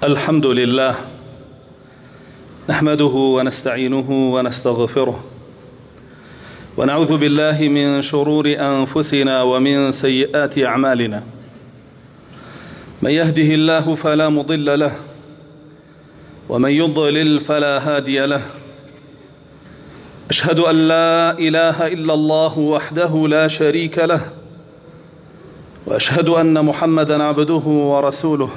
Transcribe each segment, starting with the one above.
الحمد لله نحمده ونستعينه ونستغفره ونعوذ بالله من شرور أنفسنا ومن سيئات أعمالنا. من يهده الله فلا مضل له ومن يضلل فلا هادي له. أشهد أن لا إله إلا الله وحده لا شريك له وأشهد أن محمدًا عبده ورسوله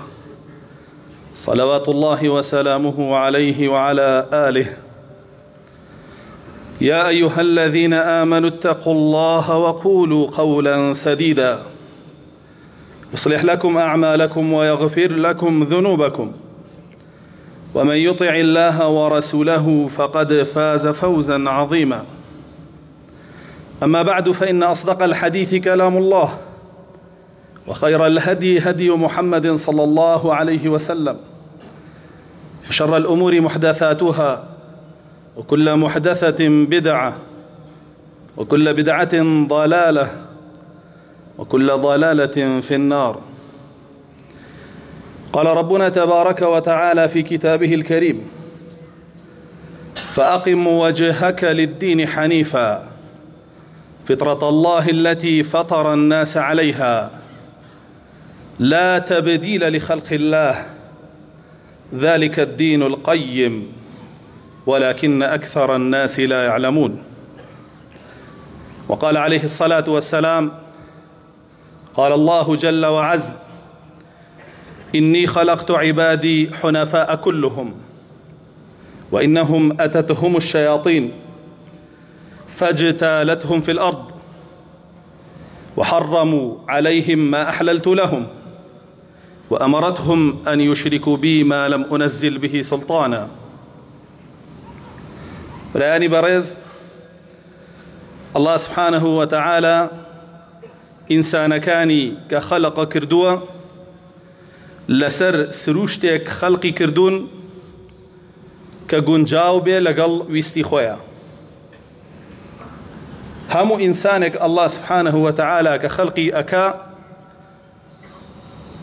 صلوات الله وسلامه عليه وعلى آله. يا أيها الذين آمنوا اتقوا الله وقولوا قولا سديدا يصلح لكم أعمالكم ويغفر لكم ذنوبكم ومن يطع الله ورسوله فقد فاز فوزا عظيما. أما بعد، فإن أصدق الحديث كلام الله، وخير الهدي هدي محمد صلى الله عليه وسلم، وشر الأمور محدثاتها، وكل محدثة بدعة، وكل بدعة ضلالة، وكل ضلالة في النار. قال ربنا تبارك وتعالى في كتابه الكريم: فأقم وجهك للدين حنيفا فطرة الله التي فطر الناس عليها لا تبديل لخلق الله ذلك الدين القيم ولكن أكثر الناس لا يعلمون. وقال عليه الصلاة والسلام: قال الله جل وعز: إني خلقت عبادي حنفاء كلهم وإنهم أتتهم الشياطين فاجتالتهم في الأرض وحرموا عليهم ما أحللت لهم وأمرتهم أن يشركوا بي ما لم أنزل به سلطانا. برایانی بەڕێز، الله سبحانه وتعالى ئینسانەکانی کە خەلق کردووە لەسەر سروشتێک خەڵقی کردوون کە گونجاو بێ لەگەڵ ویستی خۆیان. هەموو ئینسانێک الله سبحانه وتعالى کە خەڵقی ئەکا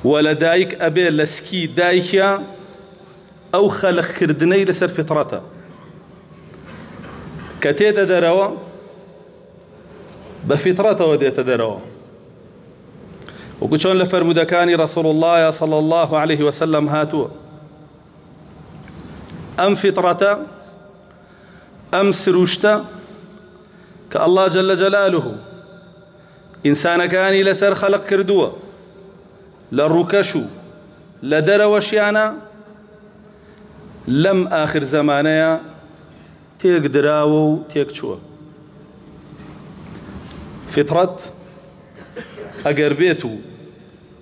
و لە دایک ئەبێ لە سکی دایکە ئەو خەلقکردنەی لەسەر فطرەتە کە تێدە دەرەوە بە فطرەتەوە دێتە دەرەوە، وەکو چۆن لە فەرمودەکانی ڕەسوڵ الله صلی الله عليه وسلم هاتووە. ئەم فطرەتە، ئەم سروشتە کە الله جل جلاله ئینسانەکانی لەسەر خەلق کردووە لە ڕووکەش و لە دەرەوەشیانە، لەم ئاخر زەمانەیە تێک دراوە و تێک چووە. فطرەت ئەگەر بێت و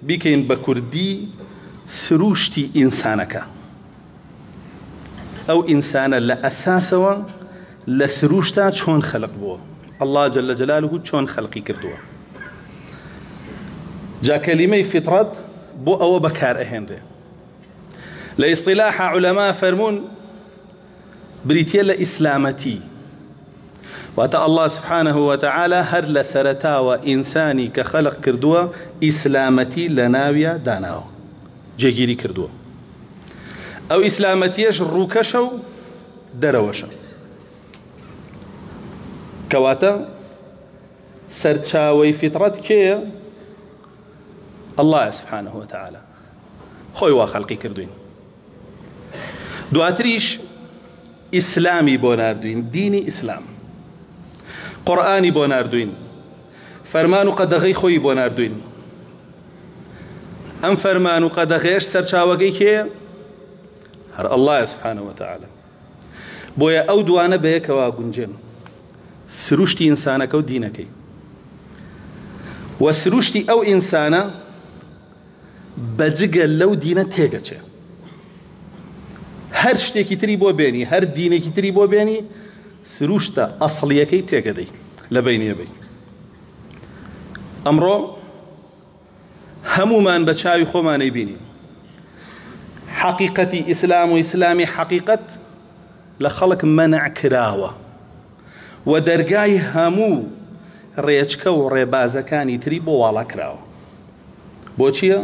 بیکەین بە کوردی سروشتی ئینسانەکە، ئەو ئینسانە لە ئەساسەوە لە سروشتا چۆن خەلق بووە، الله جل جلاله چۆن خەلقی کردووە. جا کەلیمەی فطرەت بۆ ئەوە بەکار ئەهێنرێ. لە ئیصطیلاح عولەما فەرموون بریتیە لە ئیسلامەتی، واتە الله سبحانه وتعالى هەر لە سەرەتاوە ئینسانی کە خەلق کردووە ئیسلامەتی لە ناویە داناوە، جێگیری کردووە. ئەو ئیسلامەتیەش ڕووکەشە و دەرەوەشە، کەواتە سەرچاوەی فطرەت کێیە؟ الله سبحانه وتعالى خۆی وا خەڵقی کردوین. دواتریش ئیسلامی بۆ ناردوین، دینی ئیسلام، قورئانی بۆ ناردوین، فەرمان و قەدەغەی خۆی بۆ ناردوین. ئەم فەرمان و قەدەغەیەش سەرچاوەکەی کێیە؟ هەر الله سبحانه وتعالى. بۆیە ئەو دوانە بەیەکەوە گونجێن، سروشتی ئینسانەکە و دینەکەی. و سروشتی ئەو ئینسانە بەجگە لەو دینە تێگەچێ. هەر شتێکی تری بۆ بێنی، هەر دینێکی تری بۆ بێنی، سروشتە ئەسڵیەکەی تێگەدەی لە بینیەبەی. ئەمڕۆ هەمومان بە چاوی خۆمانەی بینین حەقیقەتی ئیسلام و ئیسلامی حەقیقەت لە خەڵک مەنع کراوە و دەرگای هەموو ڕێچکە و ڕێبازەکانی تری بۆ واڵا کراوە. بۆچییە؟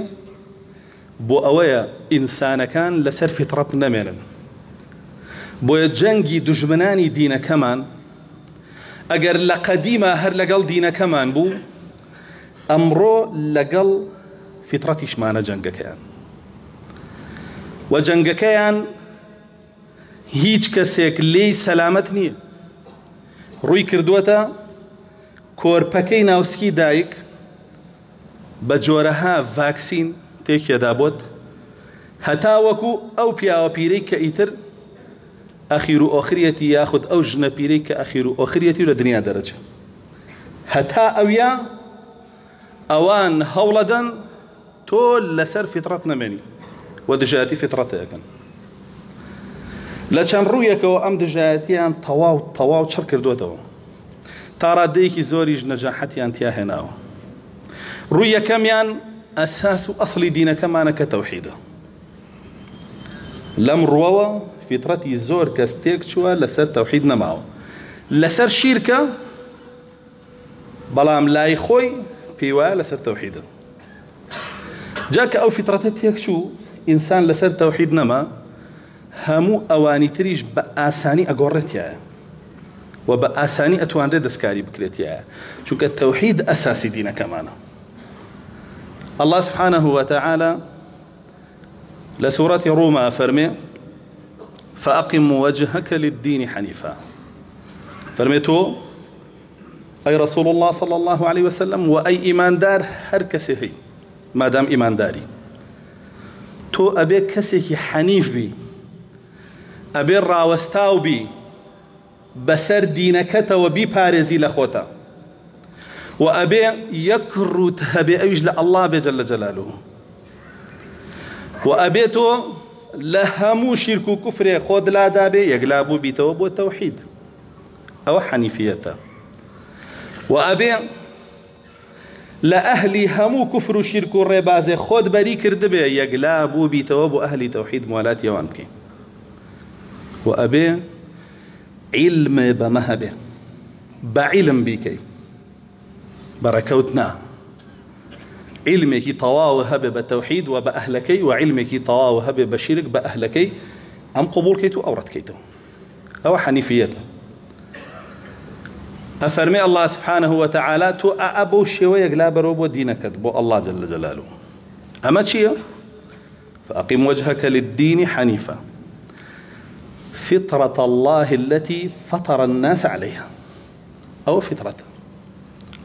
بۆ ئەوەیە ئینسانەکان لەسەر فیتڕەت نەمێنن بۆیە جەنگی دوژمنانی دینەکەمان ئەگەر لە قەدیمە هەر لەگەڵ دینەکەمان بوو ئەمڕۆ لەگەڵ فیتڕەتیشمانە جەنگەکەیان و جەنگەکەیان هیچ کەسێک لێی سەلامەت نییە ڕووی کردووەتە کۆرپەکەی ناوسکی دایک بە جۆرەها ڤاکسین تێکێدا بۆت هەتا وەکو ئەو پیاوە پیرەی کە ئیتر ئەخیر و ئۆخریەتی یاخود ئەو ژنە پیرەی کە ئەخیر و ئۆخریەتی و لە دنیا دەرەچێ هەتا ئەویا ئەوان هەوڵەدەن تۆ لەسەر فیتڕەت نەمێنی و دژایەتی فیتڕەتەکەن لە چەند ڕوویەکەوە ئەم دژایەتیان تەواو چڕ کردوێتەوە تا ڕادەیەکی زۆریش نەجاحەتیان تیا هێناوە ڕووی یەکەمیان ئەساس و ئەسڵی دینەکەمانە کە تەوحیدە لەم ڕووەوە فیتڕەتی زۆر کەس تێک چووە لەسەر تەوحید نەماوە لەسەر شیرکە بەڵام لای خۆی پێی وایە لەسەر تەوحیدە جاکە ئەو فیتڕەتە تێک چوو ئینسان لەسەر تەوحید نەما هەموو ئەوانی تریش بە ئاسانی ئەگۆڕێتیایە و بە ئاسانی ئەتوانرێت دەستکاری بکرێتیایە چونکە تەوحید ئەساسی دینەکەمانە الله سبحانه وتعالى لسورة روما فرمي فأقم وجهك للدين حنيفا فرميتو أي رسول الله صلى الله عليه وسلم وأي إيمان دار هر كسي ما دام إيمان داري تو أبي كسي حنيف بي أبي راوستاو بي بسر دينك وبي بارزي لخوتا وأبي يكرت هبي أيج الله بجل جلاله وأبيتو لهمو شرك كفر خود لا دابي يقلابو بيتوب والتوحيد أو حنيفيته وأبي لأهلي همو كفر شرك الربازي خود بري كردبي يقلابو بيتوب وأهلي توحيد موالات يوانكي وأبي علم بمهبه بعلم بيكي بركوتنا علمك طواو هب بالتوحيد وبأهلكي وعلمك طواو هب بشرك بأهلكي أم قبول كيتو أو رد كيتو أو حنيفيته أفرمي الله سبحانه وتعالى تو أبو شوية لا بروبو دينك بو الله جل جلاله أما تشيه فأقم وجهك للدين حنيفا فطرة الله التي فطر الناس عليها أو فطرة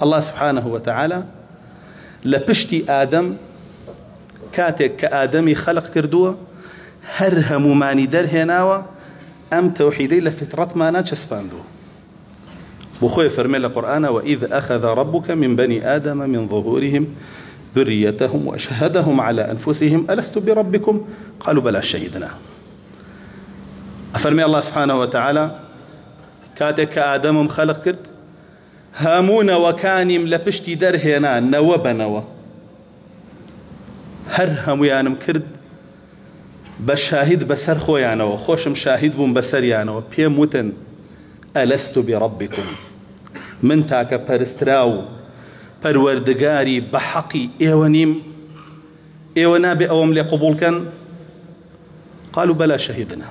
الله سبحانه وتعالى لبشتي آدم كاتك كآدمي خلق كردوه هرهم ماني در هناوة أم توحيدي لفطرة ما ناتشسباندو بخوي فرمي القرآن وإذ أخذ ربك من بني آدم من ظهورهم ذريتهم وأشهدهم على أنفسهم ألست بربكم قالوا بلى شهدنا أفرمي الله سبحانه وتعالى كاتك كآدم خلق كرد هامون وكانم لبشتي درهنا نوا بنوا هر هميانم كرد بشاهد بسر خويانا وخوشم شاهد بم بسر يانا بيموتن ألست بربكم من تاك برستراو پروردگاري بحقي ايوانيم ايوانا بأوام لقبول كان قالوا بلا شهدنا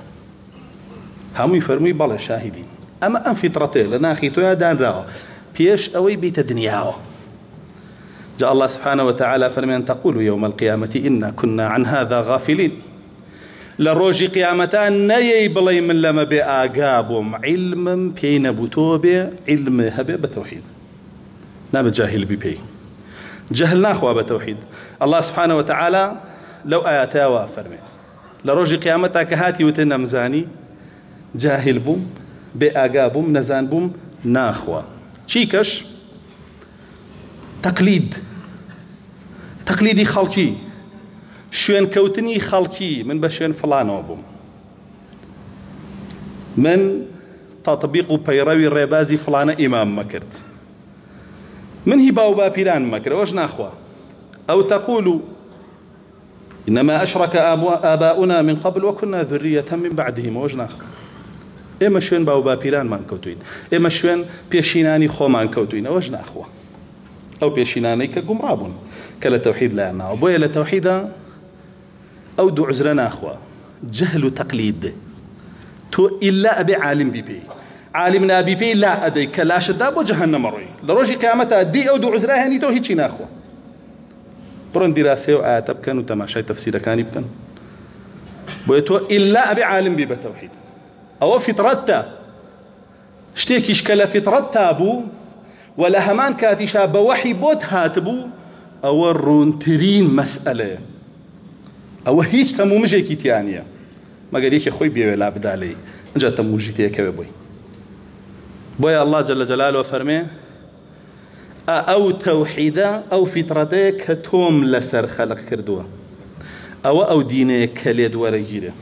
هم يفرمي بلا شاهدين أما أن فطرته لنا خيتو يا دان راو بيش أوي بيت دنياو جاء الله سبحانه وتعالى فرمي أن تقولوا يوم القيامة إنا كنا عن هذا غافلين لروجي قيامتان نيي بلي من لما بآقابهم علم بين بوتوبة علم هبه بتوحيد ناب جاهل بي جهل ناخوا بتوحيد الله سبحانه وتعالى لو آياتا وافرمي لروجي قيامتا كهاتي وتنا مزاني جاهل بوم بآقابهم نزان بوم ناخوا چیکەش تەقلیدی خەڵکی شوێن کەوتنی خەڵکی من بە شوێن فڵانەوە بووم من تەطبیق و پەیڕەوی ڕێبازی فڵانە ئیمام مەکرد من هی باو باپیران مەکرد ئەوەش ناخوا ئەو تەقول إنما أشرك آباؤنا من قبل وكنا ذرية من بعدهم ئەوەش ناخوا ئێمە شوێن باو باپیرانمان کەوتوین ئێمە شوێن پێشینانی خۆمان کەوتوین ئەوەش ناخوا ئەو پێشینانەی کە گومڕابوون کە لە تەوحید لایەن ناوە بۆیە لە تەوحیدا أو دو عزرنا أخوة جهل وتقليد تو إلا أبي عالم بيبي عالمنا بيبي لا أدي كلاش الداب وجهنم روي لروجي قيامتها دي أو دو عزرها هني تو هيتشينا أخوة برون دراسة وآيات بكن وتماشي تفسير كان يبكن بويتو إلا أبي عالم بي بتوحيد أو فطرتا شتيك إشكال فطرتا بو ولا همان كاتشا بوحي بوت هاتبو أو الرونترين مسألة أو هيج تمو مجي كيتيانيا ما قريك يا خوي بيوي لا بدالي نجا تمو جيتي كبي بويا الله جل جلاله فرمي أو توحيدا أو فطرتك توم لسر خلق كردوه أو دينك كليد ورجيره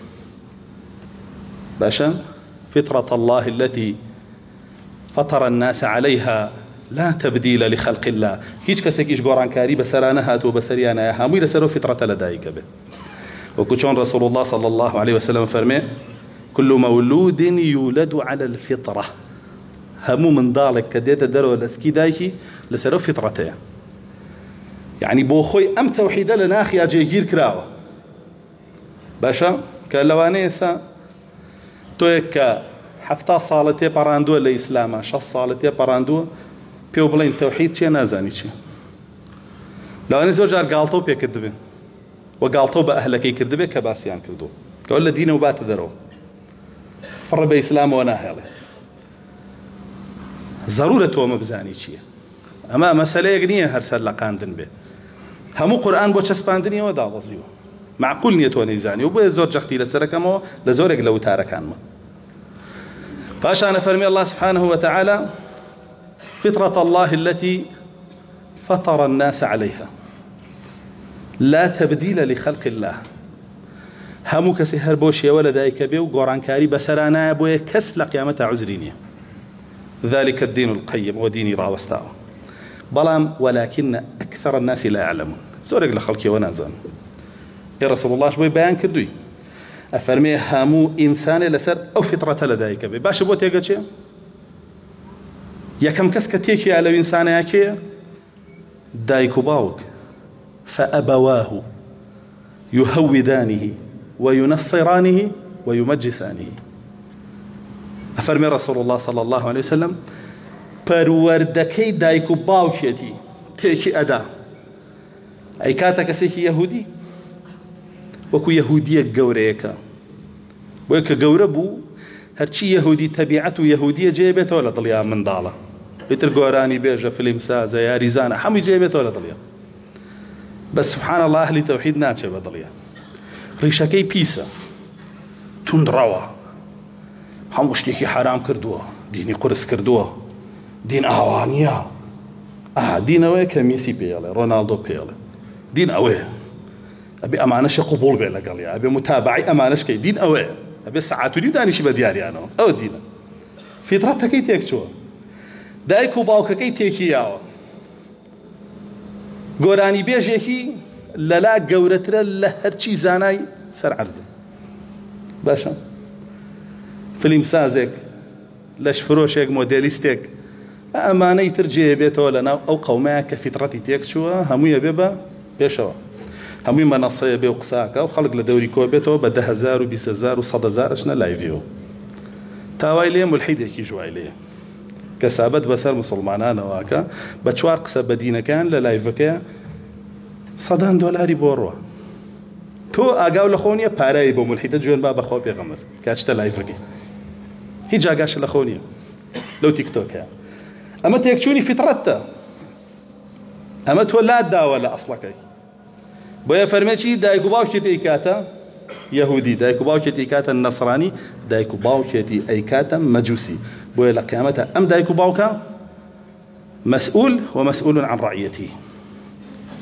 باشا فطرة الله التي فطر الناس عليها لا تبديل لخلق الله هيج كسكيش قران كاري بسرانا هاتو بسريانا يا هامي لسرو فطرة لدايك به وكشون رسول الله صلى الله عليه وسلم فرمي كل مولود يولد على الفطرة همو من ذلك كديت درو الاسكي دايكي لسرو فطرته يعني بوخوي أم توحيدا لناخي أجيجير كراوة باشا كاللوانيسا تويك حفتا صالتي باراندو لإسلاما شخص صالتي باراندو بيو بلين توحيد شي نازاني شي لواني زوجار قالتو بي كردبين وقالتو بأهلكي كردبين كباسيان كردو كأولا دين وبات درو فر بإسلام وناهيلي ضرورة ومبزاني شي أما مسألة يقنية هرسل لقاندن به همو قرآن بو چسباندنی و داوزیو معقول نیتو نیزانی و بو زور جختی لسرکمو لزورك لو تاركان ما فاشان فرمي الله سبحانه وتعالى فطرة الله التي فطر الناس عليها لا تبديل لخلق الله همو كسي هربوشي ولا دايك بيو قرآن كاري بسرانا بو كس لقيامة عزرينية ذلك الدين القيم وديني راوستاو بلام ولكن أكثر الناس لا يعلمون زورك لخلقي ونازان يا رسول الله شبوي بيان كردوي أفرمي هامو إنسان لسر أو فطرة لديك بي باش بو تيقى چه يا كم كسك تيكي على إنسان ياكي دايكو باوك فأبواه يهودانه وينصرانه ويمجسانه أفرمي رسول الله صلى الله عليه وسلم پەروەردەکەی دایک و باوکێتی تێکی ئەدا ئەی کاتە کەسێکی یەهودی وەکو یەهودیەک گەورەیەکە بۆیە کە گەورە بوو هەرچی یەهودی تەبیعەت و یەهودیە جێبێتەوە لە دڵیا منداڵە ئیتر گۆرانی بێژە فیلمسازە یاریزانە هەمووی جێبێتەوە لە دڵیا بەس سوبحان الله ئەهلی تەوحید ناچێ بە دڵیا ڕیشەکەی پیسە توندڕەوە هەموو شتێکی حرام کردووە دینی قورس کردووە دين أهوانيا دين أوي كميسي بيالي رونالدو بيالي دين أوي أبي أمانش قبول بيلا قال يا أبي متابعي أمانش كي دين أوي أبي ساعات ودي داني شي بدياري أنا أو دين فطرتك كي تيكشوا دايكو باوك كي تيكي ياو قراني بيجيكي للا قورتر لهرشي زاناي سر عرض باشا فيلم سازك لش فروشك موديليستك أماني ترجي بيتو لنا أو قومها كفطرتي تيكشوا هموية بيبا بيشوا هموية منصية بيو قساكا وخلق لدوري كوبيتو بده 1000 و 20000 و 100000 اشنا لايفيو تاوای لێ ملحیدێکی جوای لێ کە سابەت بەسەر مسلمانانەوەکە بە چوار قسە بەدینەکان لە لایڤەکەیە $100 بۆ ڕوە تۆ ئاگاو لە خۆ نییە پارەی بۆ ملحیدە جوێن با بەخۆ پێغەمبەر کاتشتە لایڤەکەی هیچ ئاگاشە لە خۆ نییە لەو تیکتۆکە ئەمە تێکچوونی فیترەتە ئەمە تۆ لات داوە لە ئەسڵەکەی بۆیە فەرمێکی دایک و باوکێتی ئەیکاتە يهودي دايكو باوكيتي كاتا النصراني دايكو باوكيتي أي كاتا مجوسي بويا لقيامتها أم دايكو باوكا مسؤول ومسؤول عن رعيته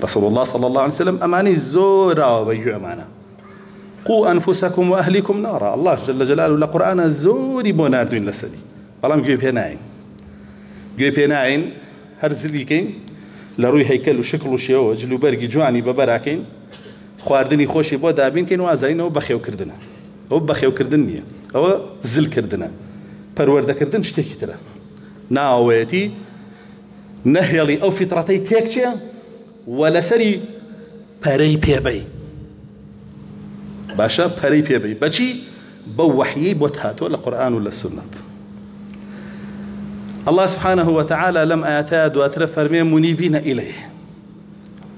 رسول الله صلى الله عليه وسلم أماني زورا وبيجو أمانة قوا أنفسكم وأهلكم نارا الله جل جلاله لقرآن زوري بونار دوين لسدي والله مجيب هناين جيب هناين هرزليكين لروي هيكل وشكل وشيو جلو برقي جواني ببراكين خواردنی خۆشی بۆ دابینکەین و ئازاینەوە بەخێوکردنە ئەوە بەخێوکردن نییە ئەوە زلکردنە پەروەردەکردن شتێکی ترە ناوەیەتی نەهێڵی ئەو فیترەتەی تێکچێ و لەسەری پەرەی پێبەی باشا پەرەی پێبی بەچی بەو وەحیی بۆت هاتووە لە قورئان و لە سنت. الله سبحانه وتعالى لم آياتا دواتر فرمي منيبين إليه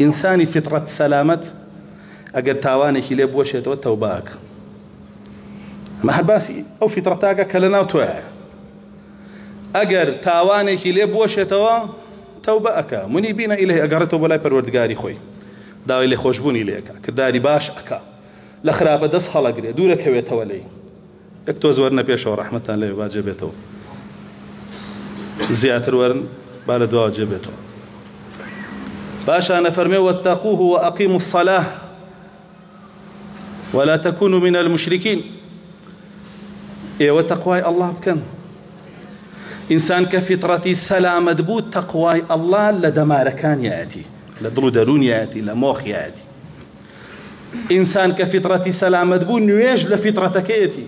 إنساني فطرة سلامت أجر تاوانك لي بوشيت وتوباك ما حباسي أو فطرتاك كلنا وتوعي أجر تاوانك لي بوشيت وتوباك منيبين إليه أجرته بلا پروردگاري خوي داوي لي خوشبوني ليك كرداري باش أكا لخرابة دس خلق دورك هويت ولي اكتو زورنا بيشو رحمة الله واجبته زياتر ورن بالد واجبته باشا نفرمي واتقوه وأقيموا الصلاة ولا تكونوا من المشركين. وتقواي الله بكن إنسان كفطرتي سلامة بوت تقواي الله لدمار كان يأتي لدرو درون يأتي لموخ يأتي. إنسان كفطرتي سلامة بوت نياج لفطرتك يأتي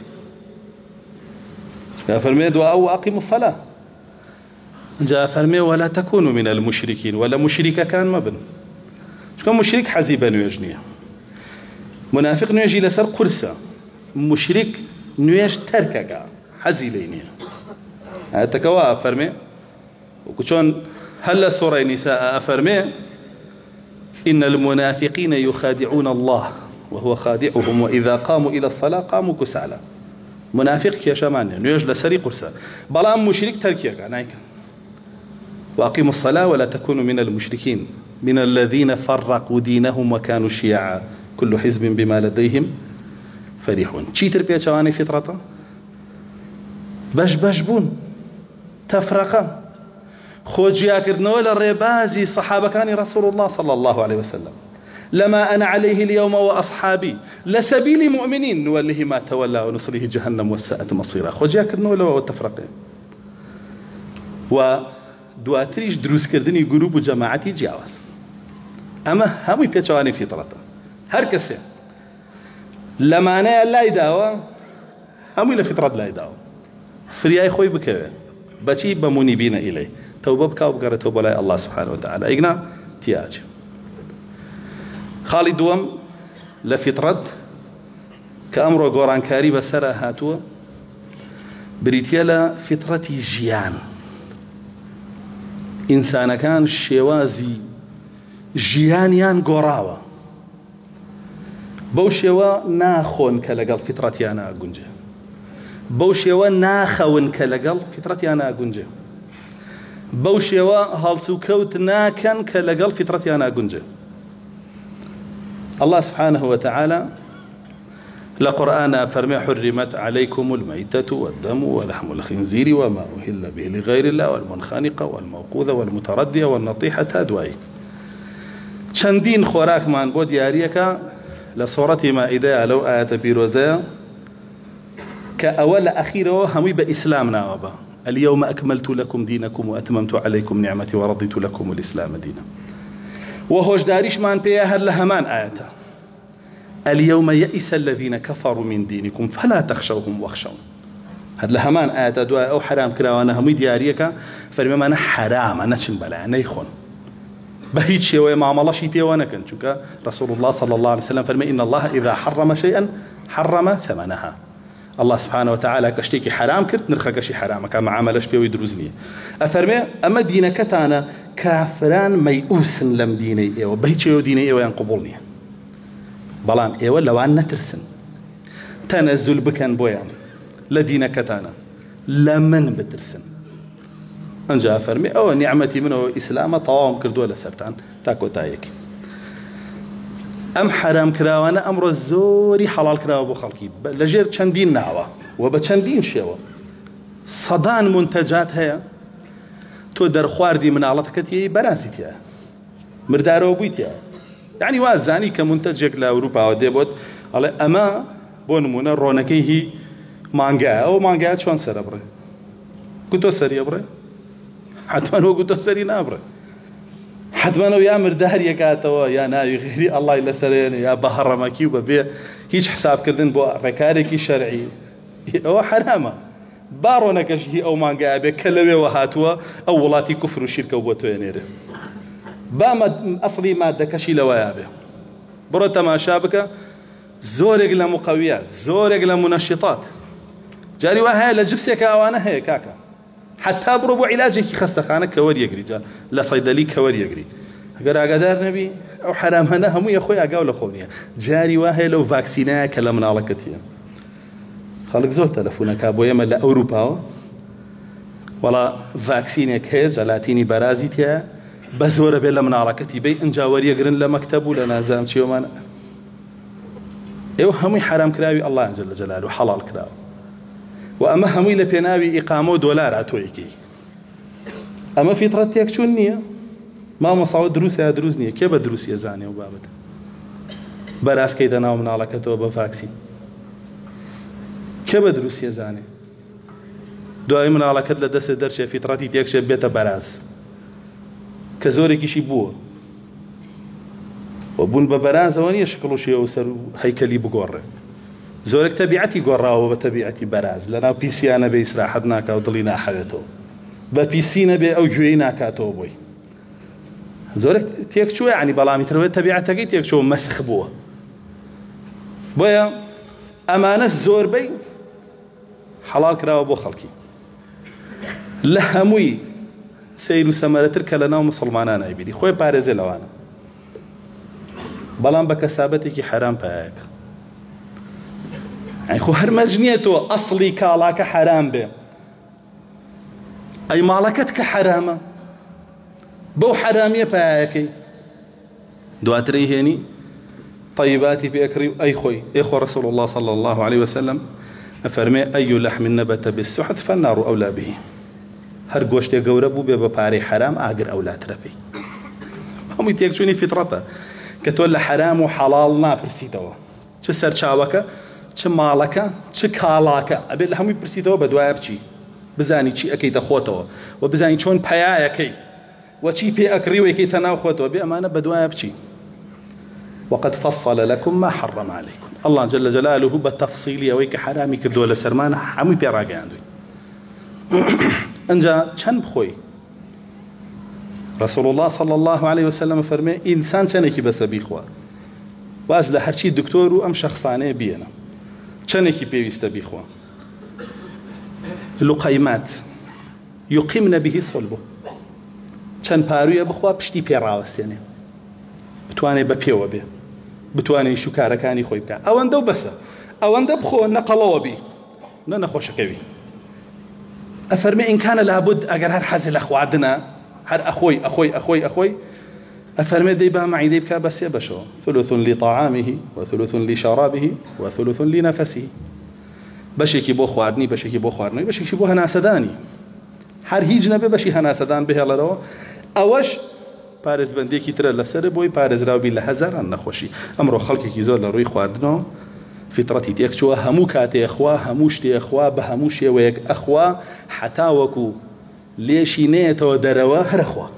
فرمي دعاء وأقيموا الصلاة. جاء فرمي ولا تكونوا من المشركين ولا مشرك كان مبن شكون مشرك حزيبا نيجنيه منافق نيجي لسر قرصة مشرك نيج تركك حزي لينيه هاتكوا فرمي وكشون هلا سورة النساء فرمي إن المنافقين يخادعون الله وهو خادعهم وإذا قاموا إلى الصلاة قاموا كسالى. منافق يا شمان نيج لسري قرصة بلام مشرك تركيك عنايك. وأقيموا الصلاة ولا تكونوا من المشركين من الذين فرقوا دينهم وكانوا شيعا كل حزب بما لديهم فرحون. چی تربية شواني فطرة باش بون تفرقة خوجيا كردنوا للربازي صحابة كان رسول الله صلى الله عليه وسلم لما أنا عليه اليوم وأصحابي لسبيل مؤمنين نوله ما تولى ونصره جهنم وساءت مصيرا. خوجيا كردنوا لو تفرقة و دواتريش دروس كردني جروب وجماعتي جاوز أما همي بيتشواني في طرطة هر كسي لما أنا لا يداوى همي لفطرة لا يداوى فرياي خوي بكوي بچي بمنيبين إليه توبة بكا وبقرة توبة لا الله سبحانه وتعالى إجنا تياج خالد دوم لفطرة كأمر قران كاري بسرا هاتوا بريتيالا فطرتي جيان إنسان كان شوازي جيانيان قراوة بوشيوا ناخون كلقل فطرتي أنا أقنجه بوشيوا ناخون كلقل فطرتي أنا أقنجه بوشيوا هالسوكوت ناكن كلقل فطرتي أنا أقنجه. الله سبحانه وتعالى لقرآن فرمي حرمت عليكم الميتة والدم ولحم الخنزير وما أهل به لغير الله والمنخنقة والموقوذة والمتردية والنطيحة تادواي چندين خوراك من بود ياريك لصورة مائدة لو آيات بيروزة كأول أخيره همي بإسلامنا وبا اليوم أكملت لكم دينكم وأتممت عليكم نعمتي ورضيت لكم الإسلام دينا. وهوش داريش من بيها لهمان آياته اليوم يئس الذين كفروا من دينكم فلا تخشوهم واخشون. هاد لهمان آيات دعاء أو حرام كرا وأنا همي دياريك فرمي أنا حرام أنا شن بلا أنا يخون بهيج شيء وما الله شيء بيه وأنا كنت شوكا رسول الله صلى الله عليه وسلم فرمي إن الله إذا حرم شيئا حرم ثمنها. الله سبحانه وتعالى كشتيكي حرام كرت نرخى كشي حرام كما عملش بيه ويدروزني أفرمي أما دينك تانا كافران ميؤوس لم ديني إيه وبهيج شيء ديني إيه وين قبولني بلان إيه ولا وان نترسن تنزل بكن بويان لدينك تانا لمن بترسن أنجا فرمي أو نعمتي منه إسلام طوام كردوا لسرتان تاكو تايك أم حرام كراوانا أمر الزوري حلال كراوا بو خلقي لجير چندين ناوا وبچندين شيوا صدان منتجات هيا تو در خواردي من علتكتي براسيتيا مردارو بيتيا يعني وازاني كمنتجك لأوروبا وديبوت على أما بونمونا رونكيه مانجا أو مانجا شون سربره كنتو سري أبره حتما هو كنتو سري نابره حتما هو يا مردار يكاتوا يا ناي غيري الله إلا سرين يا بهرمكي وببيع هيش حساب كردن بو ركاركي شرعي هو حرامه بارونك شيء أو مانجا بكلمة وهاتوا أو ولاتي كفر وشرك وبتوينيره بام أصلي مادة كشي لوايابه برو تماشابك زۆرێک لە مقەویات زۆرێک لە منەشطات جاری وا هەیە لە جبسێکە ئەوانە هەیە کاکە حتا بڕۆ بۆ عیلاجێکی خەستەخانە کە وەریەگری جا لە سەیدەلی کە وەریەگری ئەگەر ئاگادار نەبی ئەو حرامانە هەمووی خۆی ئاگاو لە خۆ نییە جاری وا هەیە لەو ڤاکسینایە کە لە مناڵەکەتیە خەڵک زۆر تەلەفۆنەکا بۆ ئێمە لە ئەوروپاوە وەڵا ڤاکسینێک هەیە جەلاتینی بەرازی تایە بە زۆرە بێت لە مناڵەکەتی بێ ئەنجا وەریەگرن لە مەکتەب و لە نازانم چیۆمان ئێوە هەمووی حرام کراوی ئەڵڵا جەل جەلاله و حەڵاڵ کراوە و ئەمە هەمووی لە پێناوی ئیقامە و دۆلار هاتۆیەکی ئەمە فیترەت تێکچوون نییە مامۆساوە دروستە دروست نییە کێ بە دروستیە زانێ و بابەت بەرازکەیتە ناو مناڵەکەتەوە بە ڤاکسین کێ بە دروستیە زانێ دوای مناڵەکەت لە دەستێ دەرچێ فیترەتی تێکشێ بێتە بەراز کە زۆرێکیشی بووە و بوون بە بەرازەوە نییە شکڵ و شێوە و سەر و هەیکەلی بگۆڕێ زۆرێک تەبیعەتی گۆڕاوە بە تەبیعەتی بەراز لەناو پیسیانە بێ ئیسراحەت ناکا و دڵی ناحەوێتەوە بە پیسی نەبێ ئەو گوێی ناکاتەوە بۆی زۆرێک تێکچووە یعنی بەڵامی ترەوەی تەبیعەتەکەی تێکچووە مەسخ بووە بۆیە ئەمانە زۆربەی حەڵال کراوە بۆ خەڵکی لە هەمووی سیر و سەمەرەتر کە لە ناو مسڵمانان ئەیبینی خۆی پارێزێ لەوانە بەڵام بە کەسابەتێکی حرام پایەکە خۆ هەر مەرج نییە تۆ ئەسڵی کاڵاکە حرام بێ ئەی ماڵەکەت کە حرامە بەو حرامیە پایەکەی دواترەی هێنی طيباتی پێکڕی و ئەی خۆی ئێخۆ رسول الله صلى الله عليه وسلم ئەفەرمێ ئەی لەحم نەبەتە بالسحت فالنار أولى به هەر گۆشتێک گەورە بوو بێ بە پارەی حرام ئاگر ئەولاترە پێی هەمووی تێکچوونی فیترەتە کە تۆ لە حرام و حەڵاڵ ناپرسیتەوە چ سەرچاوەکە چ ماڵەکە چ کاڵاکە ئەبێت لە هەمووی پرسیتەوە بە دوایە بچی بزانی چی ئەەکەیتە خۆتەوە و بزانی چۆن پەیایەکەی و چی پێ ئەکڕی و ئەەکەیتە ناو خۆتەوە بێ ئەمانە بە دوایە بچی وقد فصل لكم ما حرم عليكم الله جل جلاله بتفصيل أويك حرامي كردو لسرمان حمي بيراجع عندي أنجا چند بخوي رسول الله صلى الله عليه وسلم فرمي إنسان چنكي بس بيخوا واز لهرشي دكتور وأم شخصانه بينا چنكي بيويست بيخوا لقيمات يقيمن به صلبه چند پارویە بخوا پشتی پێڕاوەستێنێ بتوانێ بە پێوە بێ بتوانێ شوکارەکانی خۆی بکە ئەوەندە و بەسە ئەوەندە بخۆ نەقەڵەوە بی نە نەخۆشەکەوی ئەفەرمێ ئینکانە لابد ئەگەر هەر حەزی لە خواردنە هەر ئەخۆی ئەفەرمێ دەی با مەعیدەی بکە بە سێ بەشەوە ثلث لطعامه وثلث لشرابه وثلث لنفسه بەشێکی بۆ خواردنی بەشێکی بۆ خواردنەوەی بەشێکی بۆ هەناسەدانی هەر هیچ نەبێ بەشی هەناسەدان بهێڵەرەوە ئەوەش پارێزبەندێکی ترە لەسەر بۆی پارێزراوبی لە هەزاران نەخۆشی ئەمڕۆ خەڵکێکی زۆر لە ڕووی خواردنەوە فیترەتی تێکچووە هەموو کاتێ خوا هەموو شتێ خوا بە هەموو شێوەیەک ئەخوا حتا وەکو لێشی نێتەوە دەرەوە هەرەخوا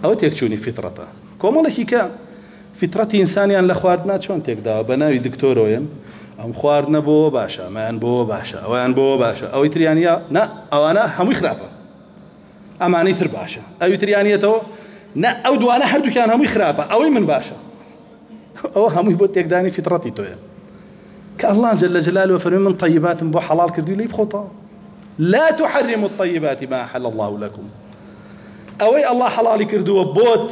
ئەوە تێکچوونی فیترەتە کۆمەڵێکی کە فیترەتی ئینسانیان لە خواردنا چۆن تێکداوە بە ناوی دکتۆرۆیەن ئەم خواردنە بۆ باشە ئەمەیان بۆ باشە ئەویان بۆ باشە ئەوەی تریانە نا ئەوانە هەمووی خراپە ئەمانەی تر باشە ئەوی تریانیەتەوە نا ئەو دوانە هەردووکیان هەمووی خراپە ئەوەی من باشە ئەوە هەمووی بۆ تێکدانی فیترەتی تۆیە کە الله جل جلاله فەرمێ من طیباتم بۆ حەڵال کردووی لێی بخۆتەوە لا تحرموا الطيبات ما أحل الله لكم ئەوەی الله حەڵالی کردووە بۆت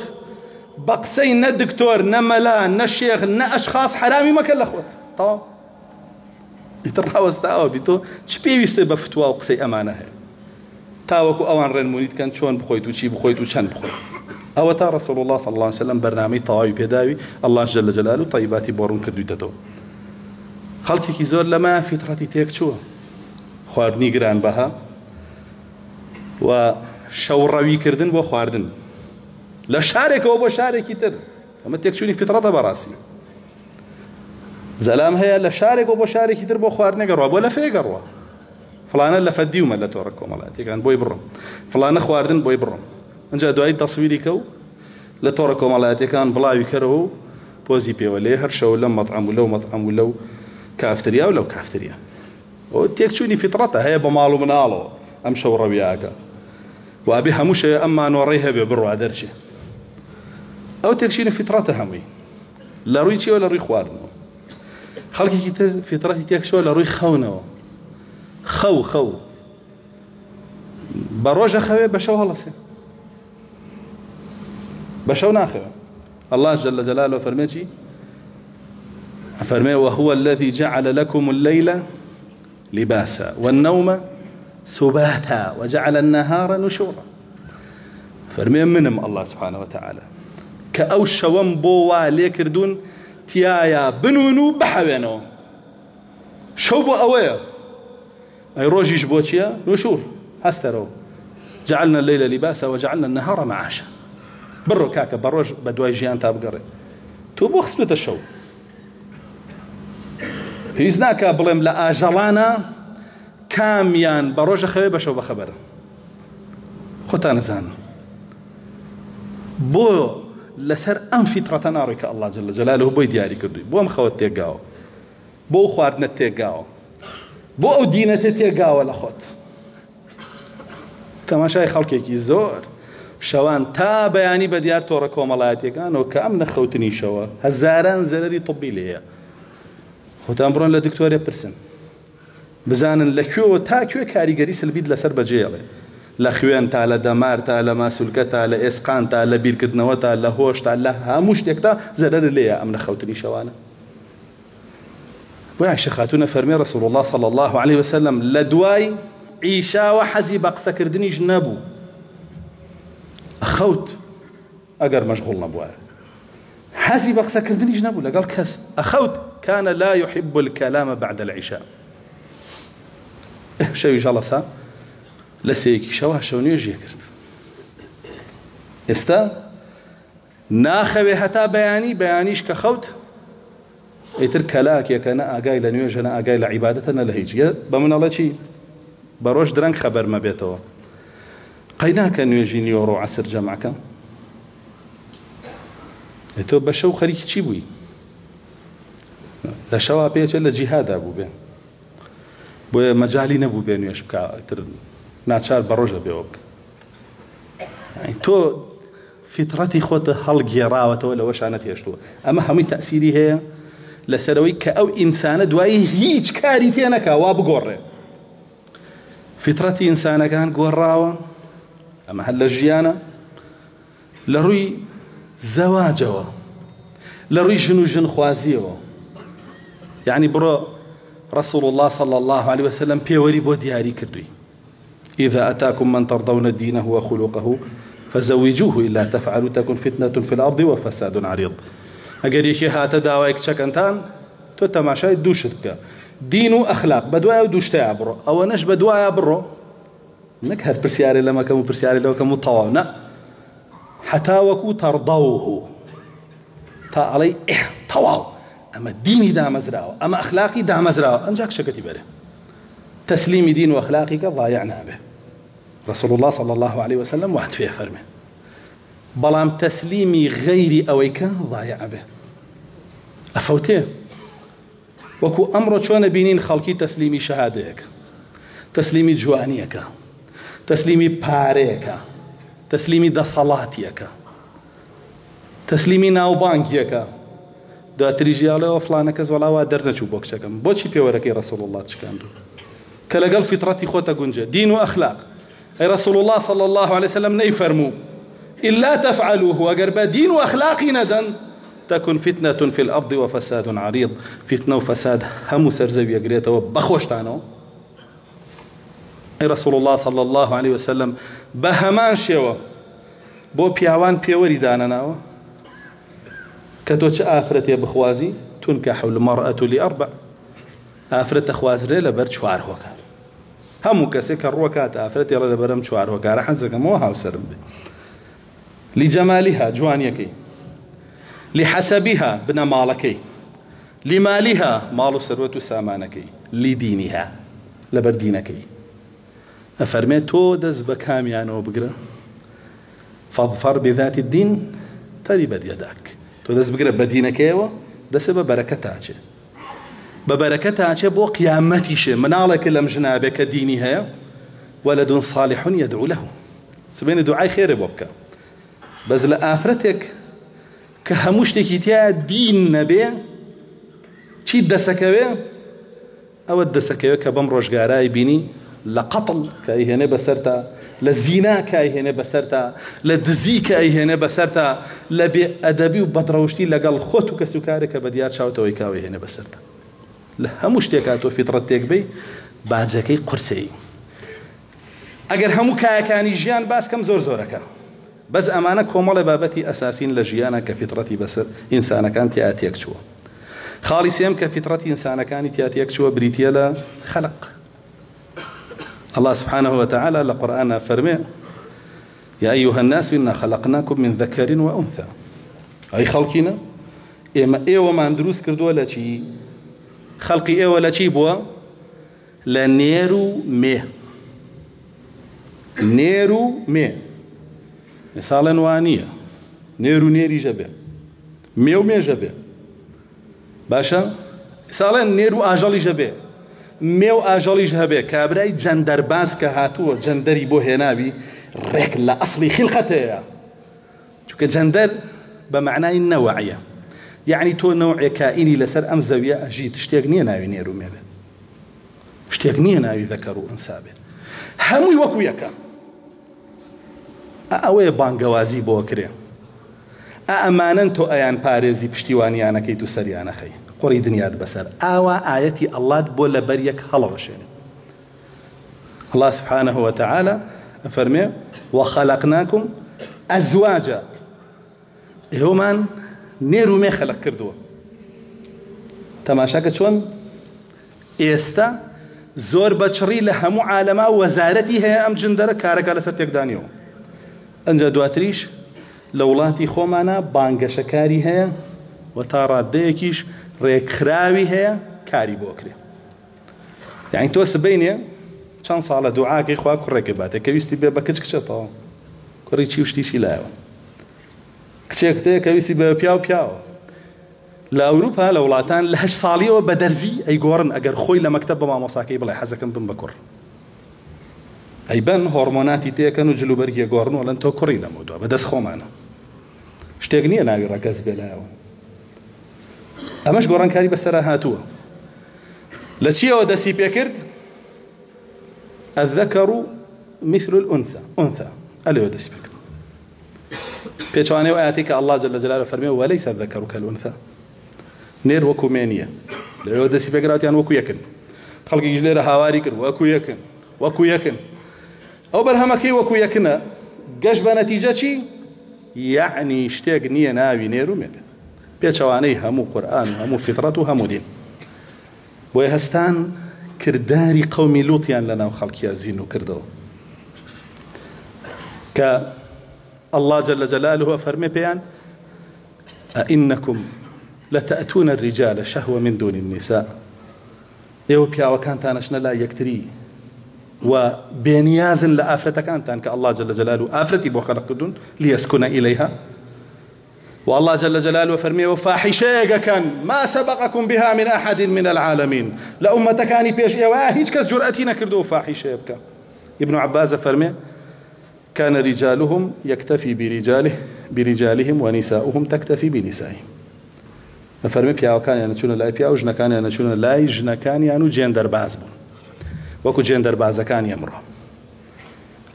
بە قسەی نە دکتۆر نە مەلا نە شێخ نە ئەشخاص حرامی مەکە لە خۆت تەواو ئیتر ڕاوەستاوە بی تۆ چ پێویستە بە فتوا و قسەی ئەمانە هەیە تاوەکو ئەوان ڕێنمونیت کەن چۆن بخۆیت و چی بخۆیت و چەند بخۆیت ئەوە تا ڕەسوڵ الله صلی الله علیه وسلم بەرنامەی تەواوی پێداوی الله جل جلاله و طیباتی بۆ ڕوون کردوویتەوە خەڵکێکی زۆر لەمە فیترەتی تێک چووە خواردنی گرانبەها و شەوڕەویکردن بۆ خواردن لە شارێکەوە بۆ شارێکی تر ئەمە تێکچوونی فیترەتە بەڕاستی زەلام هەیە لە شارێکەوە بۆ شارێکی تر بۆ خواردنە گەڕوە بۆ لە فێ گەڕوە فڵانە لە فەدیومە لە تۆڕە کۆمەڵایەتیەکان بۆی بڕۆم فڵانە خواردن بۆی بڕۆم ئەنجا دوایی تەسویری کە و لە تۆڕە کۆمەڵایەتیەکان بڵاوی کەرەوە و پۆزی پێوە لێ هەر شەو لەم مەطعەم و لەو مەطعەم و لەو کافتریا و لەو کافتریا ئەو تێکچوونی فیترەتە هەیە بە ماڵ و مناڵەوە ئەم شەوڕەویاکە وابێ هەموو شەیە ئەممان وەڕێی هەبێ بڕوا دەرچێ ئەو تێکچوونی فیترەتە هەمووی لە ڕووی چیەوە لە ڕووی خواردنەوە خەڵکێکی تر فیترەتی تێکشۆ لە ڕووی خەونەوە خەو بە ڕۆژە خەوێ بە شەو هەڵەسێ بە شەو ناخەوێ. الله جل جلاله فەرمێ چی؟ فەرمێ وهو الذي جعل لكم الليل لباسا والنوم سباتا وجعل النهار نشورا. فەرمێ منم الله سبحانه وتعالى کە ئەو شەوەم بۆ وا لێکردوون تایە بنون و بحەوێنەوە. شەو بۆ ئەوەیە، ئەی ڕۆژیش بۆ چییە؟ نوشور هەستەرەوە. جعلنا الليل لباسا وجعلنا النهار معاشا. بڕۆ کاکە بە ڕۆژ بە دوای ژیان تا بگەڕێ. تۆ بۆ خستوتە شەو. پێویست ناکە بڵێم لە ئاژەڵانە کامیان بە ڕۆژە خەوێ بە شەو بەخەبەرە. خۆتان نەزانن. بۆ لەسەر ئەم فیترەتە ناڕۆی کە الله جل جلاله بۆی دیاری کردووی. بۆ ئەم خەوت تێکگاوە، بۆ ئەو خواردنت تێکگاوە، بۆ ئەو دینەتێ تێکگاوە لە خۆت. تەماشای خەڵکێکی زۆر شەوان تا بەیانی بە دیار تۆڕە کۆمەڵایەتیەکانەوە کە ئەم نەخەوتنی شەوە هەزاران زەرەری طبی لێیە. خۆتان بڕۆن لە دکتۆرێ پرسن بزانن لەکوێوە تا کوێ کاریگەری سلبیت لەسەر بەجێڵێ، لە خوێن تا لە دەمار تا لە ماسولکە تا لە ئێسقان تا لە بیرکردنەوە تا لە هۆش تا لە هەموو شتێکتا زەرەر لێیە ئەم نەخەوتنی شەوانە. بۆ عایشە خاتوونە فەرمێ ڕەسوڵ الله صلی الله عليه وسلم لە دوای عیشاوە حەزی بە قسەکردنیش نەبوو. ئەخەوت ئەگەر مەشغوڵ نەبووە، حەزی بە قسەکردنیش نەبوو لەگەڵ کەس. ئەخەوت كان لا يحب الكلام بعد العشاء. شەویش هەڵەسا لە سەیەکی شەوە شەو نوێژیە کرد. ئێستا ناخەوێ هەتا بەیانیش کە خەوت ئیتر کەلاکێکە نە ئاگای لە نوێژە نە ئاگای لە عیبادەتە نە لە هیچ. بە منەڵە چی؟ بە ڕۆژ درەنگ خەبەر مەبێتەوە. قەی ناکە نوێژی نیوەڕۆ و عەسر جەمعەکە. تۆ بە شەو خەریکی چی بووی؟ لە شەوا پێچێت لە جیهادا بوو بێ، بۆیە مەجالی نەبوو بێ نوێژ بکە، تر ناچار بە ڕۆژە بێەوە بکە. تۆ فیترەتی خۆتە هەڵگێڕاوەتەوە لەوە شانەت هێشتووە. ئەمە هەمووی تەسیری هەیە لەسەرەوەی کە ئەو ئینسانە دوایی هیچ کاری تێ نەکا وا بگۆڕێ. فیترەتی ئینسانەکان گۆڕاوە. ئەمە هەر لە ژیانە لە ڕووی زەواجەوە، لە ڕووی ژن و ژن خوازیەوە. یعنی بڕۆ رسول الله صلى الله عليه وسلم پێوەری بۆ دیاری کردووی إذا أتاكم من ترضون دينه وخلقه فزوجوه إلا تفعلوا تكن فتنة في الأرض وفساد عريض. ئەگەر یەکێ هاتە داوای کچەکەنتان تۆ تەماشای دووشت بکە، دین و ئەخلاق بە دوایە و دووشتەیە بڕۆ. ئەوە نەش بە دوایە بڕۆ، نەک هەر پرسیارێ لەمەکەم و پرسیارێ لەوەکەم و تەواو نە، حتا وەکو تەرضەوه تا ئەڵێی تەواو ئەمە دینی دامەزراوە، ئەمە ئەخلاقی دامەزراوە، ئەنجا کشەکەتی بەرێ. تسليمي دين وأخلاقك ضايعنا به. رسول الله صلى الله عليه وسلم واحد فيه فرمه بلام تسليمي غيري أويك ضايع به. أفوتيه وكو أمر شون بينين خلقي تسليمي شهادتك، تسليمي جوانيك، تسليمي باريك، تسليمي دا صلاتيك، تسليمي ناوبانكيك. دا تريجيالي وفلانك ولا وادر نشوف بوكشكم بوشي بيوركي رسول الله تشكاندو كلا قال فطرتي خوتا جنجة دين وأخلاق. أي رسول الله صلى الله عليه وسلم نيفرمو إلا تفعلوه وقرب دين وأخلاقي ندن تكن فتنة في الأرض وفساد عريض. فتنة وفساد هم سرزوية قريته وبخوش تانو. أي رسول الله صلى الله عليه وسلم بهمان شيوا بو بيوان بيوري دانناو كتوش آفرتي بخوازي تنكح المرأة لأربع. آفرت خوازري لبر شوار هوكار همو كسي كروكات آفرت يلا لبرم شوار هوكار حنزك موها وسرم بي لجمالها جوانيكي، لحسبها بن مالكي، لمالها مال سروة سامانكي، لدينها لبر دينكي. أفرمي تو دز بكاميانو بقرا فاظفر بذات الدين تربت يداك. تو دز بقرا بدينكيو دس ببركتاچه ببركتاچه بو قيامتيشه منالك لم جنابك دينها ولد صالح يدعو له. سبين دعاء خير بوبك بس لآفرتك كهموشتك تيا دين نبي چی دەسەکەوێ ئەوە دەسەکەوێت کە بەم ڕۆژگارای بینی لە قەتڵ کە ئەیهێنێ بەسەرتا لە زینا کە ئەیهێنێ بەسەرتا لە دزی کە ئەیهێنێ بەسەرتا لە بێ ئەدەبی و بەدڕەوشتی لەگەڵ خۆت و کەس و کارێکە بە دیار چاوتەوەی کاوە هێنێ بەسەرتا لە هەموو شتێکا تۆ فیتڕەت تێک بی باجەکەی قورسەی ئەگەر هەموو کایەکانی ژیان باسکەم زۆر زۆرەکە بەس ئەمانە کۆمەڵی بابەتی ئەساسین لە ژیانە کە فیتڕەتی بەسەر ئینسانەکان تیا تێک چووە خاڵی سێم کە فیتڕەتی ئینسانەکانی تیا تێک چووە بریتیە لە خەلق الله سبحانه وتعالى لقرآن فرمي يا أيها الناس إنا خلقناكم من ذكر وأنثى أي خلقنا إيوه ما ندروس كردوا ولا شيء خلقي إيوه ولا شيء بوا لنيرو ميه نيرو ميه مثالا وانية نيرو نيري جبه ميو مي جبه باشا مثالا نيرو آجالي جبه مێو ئاژەڵیش هەبێ کابرای جەندەرباز کە هاتووە جەندەری بۆ هێناوی ڕێک لە ئەسڵی خیلقەتەیە چونکە جەندەر بە معنای نەوەعیە یعنی تۆ نەوعێ کائینی لەسەر ئەم زەویە ئەژیت شتێک نییە ناوی نێر و مێ بێ شتێک نییە ناوی ذەکەر و ئەنسا بێ هەمووی وەکو یەکە ئەوەیە بانگەوازی بۆ کرێ ئەمانەن تۆ ئەیان پارێزی پشتیوانیانەکەیت و سەریانەخەی قڕی دنیات بەسەر ئاوا ئاەتی ئەڵڵات بۆ لەبەر یەک هەڵەوەشێنێ الله سبحانه وتعالى فەرمێ وخەلەقناکم ئەزواجا ئێوەمان نێر و مێ خەلق کردووە تەماشاکە چۆن ئێستا زۆر بەچڕی لە هەموو عالەما وەزارەتی هەیە ئەم جندەرە کارەکە لەسەر تێکدانیەوە ئەنجا دواتریش لە وڵاتی خۆمانە بانگەشەکاری هەیە و تا ڕادەیەکیش ڕێکخراوی هەیە کاری بۆ کرێ یعنی تۆ سبەینێ چەند ساڵە دوعاکەی خوا کوڕێکی باتێ کە ویستی بێ بە کچ کچێتەوە کوڕی چی و شتیشی لایەوە کچێک تەیە کە ویستی بێ پیا و پیاوە لە ئەوروپا لە وڵاتان لە 8 ساڵیەوە بە دەرزی ئەیگۆڕن ئەگەر خۆی لە مەکتەب بە مامۆساکەی بڵێ حەزەکەم بم بە کوڕ ئەیبەن هۆرمۆناتی تێکەن و جلوبەرگیە گۆڕن وەڵەن تۆ کوڕی لەمەوە بەدەست خۆمانە شتێک نییە ناوی ڕەگەز بێ لایەوە ئەمەش گۆڕانکاری بەسەرا هاتووە لە چیەوە دەسی پێکرد الذكر مثل الأنثى ئەلێوە دەسی پێکرد پێچوانەوە ئاەتی کە الله جل جلاله فەرمێ وليس الذكر كالأنثى نێر وەکو مێ نییە لەوێ دەسی پێکراوەتیان وەکو یەکن خەڵکیش لێرە هاواری کرد وەکو یەکن ئەو بەرهەمەکەی وەکو یەکنە گەشت بە نەتیجە چی یعنی شتێک نییە ناوی نێر و مێ بێ پێچەوانەی هەموو قورئان و هەموو فیتڕەت و هەموو دین بۆیە هەستان کردداری قەومی لوتیان لەناو خەڵکیە زین و کردەوە کە الله جل جلاله فەرمێ پێیان ئئینەکم لتأتون الرجال شهوة من دون النساء ئێوە پیاوەکانتانەشنە لای یەکتری و بێنیازن لە ئافرەتەکانتان کە الله جل جلاله ئافرەتی بۆ خەلق کردوون ليسكن إليها والله جل جلاله فرميه وفاحشة كان ما سبقكم بها من أحد من العالمين لأمتكاني بيش هيج كس جرأتنا كردو فاحشة يبكى ابن عباس فرميه كان رجالهم يكتفي برجالهم ونساؤهم تكتفي بنسائهم فرمي بياو كان يعني شنو لا بياو جنا كان يعني شنو لا جنا كان يعني جندر باز بون وكو جندر باز كان يمره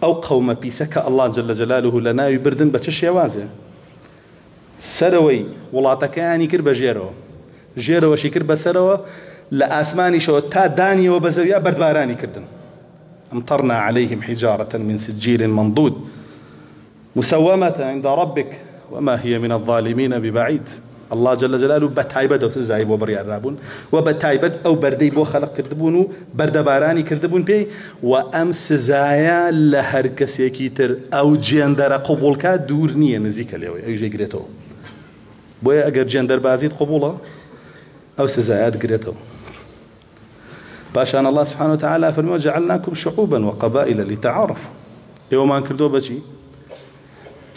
أو قوم بيسك الله جل جلاله لنا يبردن بتش يوازه سروي وڵاتەکانی کرد بە ژێرەوەشی کرد بە سەرەوە لە ئاسمانیشەوە تا دانیەوە بە زەویە بەردبارانی کردن أمطرنا عليهم حجارة من سجيل منضود مسومة عند ربك وما هي من الظالمين ببعيد الله جل جلاله بتايبد أو سزاي وبريار رابون وبتايبد أو بردي بو خلق كردبون بردباراني كردبون بي وأمس زايا لهركسي كيتر أو جندر قبول كات دور نية نزيك اليوم أي شيء قريته بويا أجر جندر بازيد قبوله أو سزايات قريته باشان الله سبحانه وتعالى فرموا جعلناكم شعوبا وقبائل لتعارفوا يوم أن كردوا بشي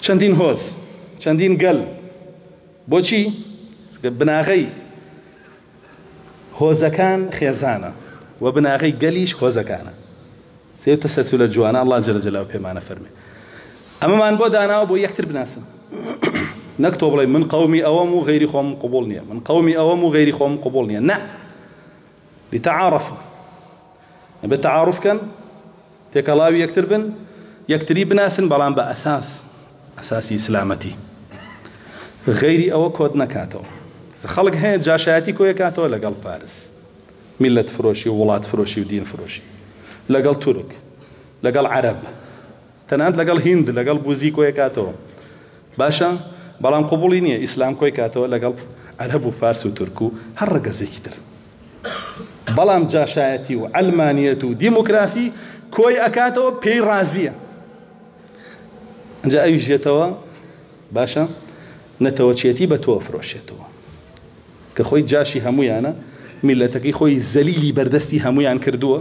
چندين هوز چندين قلب بۆچی بناغی هۆزەکان خێزانە و بناغی گەلیش هۆزەکانە سێ تەسەلسولە جوانە الله جل جلاله پێمانە فەرمێ ئەمەمان بۆ داناوە بۆ یەکتر بناسن نەک تۆ بڵێ من قەومی ئەوەم و غەیری خۆم قبوڵ نییە، من قەومی ئەوەم و غەیری خۆم قبوڵ نییە، نە، لتعارفوا، بتعارف کەن، تێکەڵاوی یەکتر بن، یەکتری بناسن، بەڵام بە ئەساسی ئیسلامەتی. غەیری ئەوە کۆت نەکاتەوە. خەڵک هەیە جاشایەتی کۆ یەکاتەوە لەگەڵ فارس، میلەت فرۆشی و وڵات فرۆشی و دین فرۆشی، لەگەڵ تورک، لەگەڵ عەرەب، تەنانەت لەگەڵ هیند، لەگەڵ بوزی کۆ یەکاتەوە. باشە، بەڵام قبوڵی نییە ئیسلام کۆی کاتەوە لەگەڵ عەرەب و فارس و تورک و هەر ڕەگەزێکی تر. بەڵام جاشایەتی و عەلمانیەت و دیموکراسی کۆی ئەکاتەوە پێی ڕازیە. ئەنجا ئەویژێتەوە باشە نەتەوەچێتی بە تۆ فرۆشێتەوە کە خۆی جاشی هەمویانە، میلەتەکەی خۆی زەلیلی بەردەستی هەمویان کردووە،